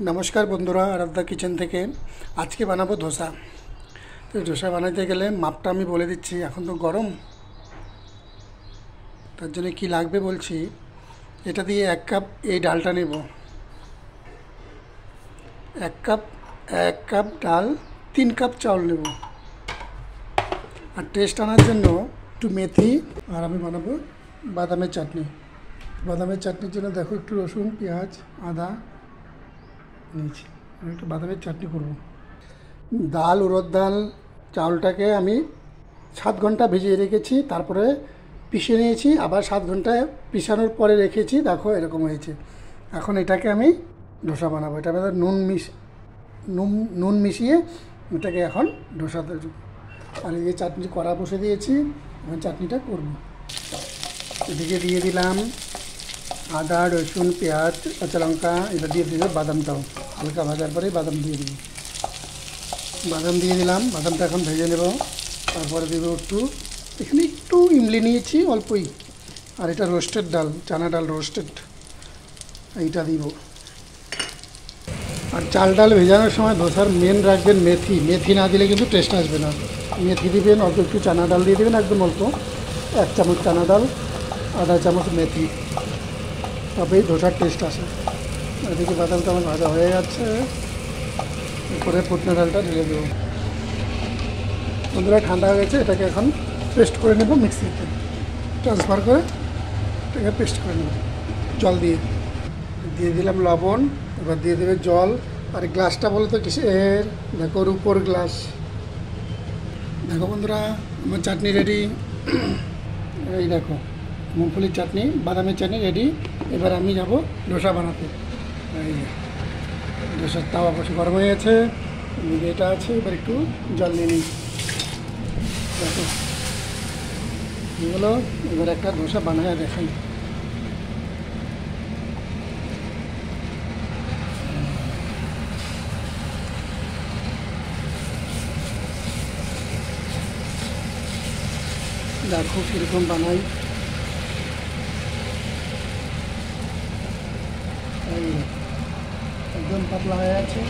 नमस्कार बंधुरा आराध्या किचन থেকে আজকে বানাবো ধোসা। তো ধোসা বানাইতে গেলে মাপটা আমি বলে দিচ্ছি। এখন তো গরম, তার জন্য কি লাগবে বলছি। এটা দিয়ে 1 কাপ এই ডালটা নেব। 1 কাপ ডাল, 3 কাপ চাউল নেব। আর টেস্ট আনার জন্য একটু মেথি, আর আমি বানাবো বাদামের চাটনি। বাদামের চাটনির জন্য দেখো একটু রসুন, পেঁয়াজ, আদা নিয়েছি। আমি একটু বাদামের চাটনি করব। ডাল, উড়দ ডাল, চাউলটাকে আমি 7 ঘন্টা ভিজিয়ে রেখেছি, তারপরে পিষে নিয়েছি, আবার 7 ঘন্টা পিষানোর পরে রেখেছি। দেখো এরকম হয়েছে। এখন এটাকে আমি ধোসা বানাবো। এটা আমাদের নুন মিশিয়ে এটাকে এখন ধোসাতে। আর এই যে চাটনি কড়া বসে দিয়েছি, এখন চাটনিটা করব। এদিকে দিয়ে দিলাম আদা, রসুন, পেঁয়াজ, কাঁচা লঙ্কা। এটা দিয়ে দিলে বাদামটাও হালকা ভাজার পরে বাদাম দিয়ে দিব। বাদাম দিয়ে দিলাম, বাদামটা এখন ভেজে নেব। তারপরে দেব এখানে একটু ইমলি নিয়েছি অল্পই। আর এটা রোস্টেড ডাল, চানা ডাল রোস্টেড, এইটা দিব। আর চাল ডাল ভেজানোর সময় ধোসার মেন রাখবেন মেথি। মেথি না দিলে কিন্তু টেস্ট আসবে না। মেথি দিবেন, অল্প একটু চানা ডাল দিয়ে দেবেন, একদম অল্প 1 চামচ চানা ডাল, আধা চামচ মেথি, তবেই ধোসার টেস্ট আসে। এদিকে বাদামটা আমার ভাজা হয়ে যাচ্ছে। এরপরে ফুটনা ডালটা ঢেলে দেবো। বন্ধুরা ঠান্ডা হয়ে গেছে, এটাকে এখন পেস্ট করে নেব। মিক্সিতে ট্রান্সফার করে এটাকে পেস্ট করে নেব জল দিয়ে। দিয়ে দিলাম লবণ, এবার দিয়ে দেবে জল। আর গ্লাসটা বলো তো কিসের? দেখো রুপোর গ্লাস। দেখো বন্ধুরা আমার চাটনি রেডি। এই দেখো মুগফলির চাটনি, বাদামের চাটনি রেডি। এবার আমি যাব ধোসা বানাতে। এই ধোসার তাওয়া বসে গরম হয়ে গেছে, এটা আছে। এবার একটু জল নিয়ে নিই। দেখো এগুলো এবার একটা ধোসা বানায় দেখাই। দেখো কীরকম বানাই। একদম পাতলা হয়ে আছে।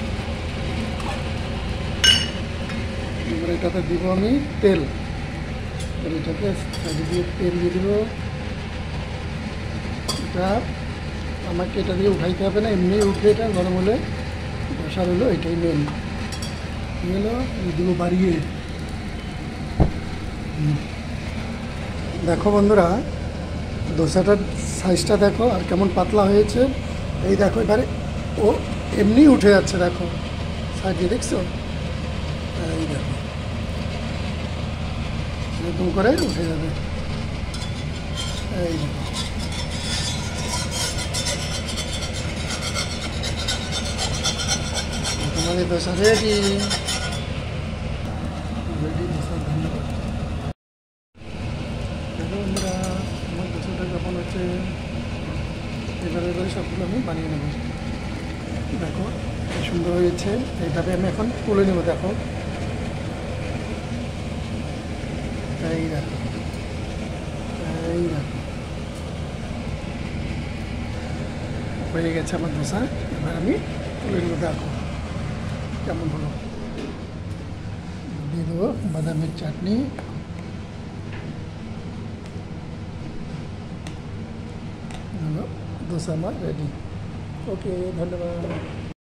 এবার এটাতে দিব আমি তেল। এটাকে সাইডে দিয়ে তেল দিয়ে দিব। এটা আমাকে এটা দিয়ে উঠাইতে হবে না, এমনি উঠে এটা গরম হলে বসার হলো। এটাই মেন হলো। দিব বাড়িয়ে। দেখো বন্ধুরা ধোসাটার সাইজটা দেখো আর কেমন পাতলা হয়েছে। এই দেখো এবারে ও এমনি উঠে যাচ্ছে। দেখো সাইডে দেখছো? এই দেখো এরকম করে উঠে যাবে। এই দেখো তোমাদের ধোসা রেডি। ধোসার ধন্যবাদ। দেখো বন্ধুরা আমার ধোসাটা কেমন হচ্ছে। এবারে সবগুলো আমি বানিয়ে নেব। দেখো কি সুন্দর হয়েছে। এইভাবে আমি এখন তুলে নেব। দেখো এই দেখো, এই দেখো হয়ে গেছে আমার ধোসা। এবার আমি তুলে নেব। দেখো কেমন হলো। দিয়ে দেবো বাদামের চাটনি। হলো ধোসা আমার রেডি। ওকে, ধন্যবাদ।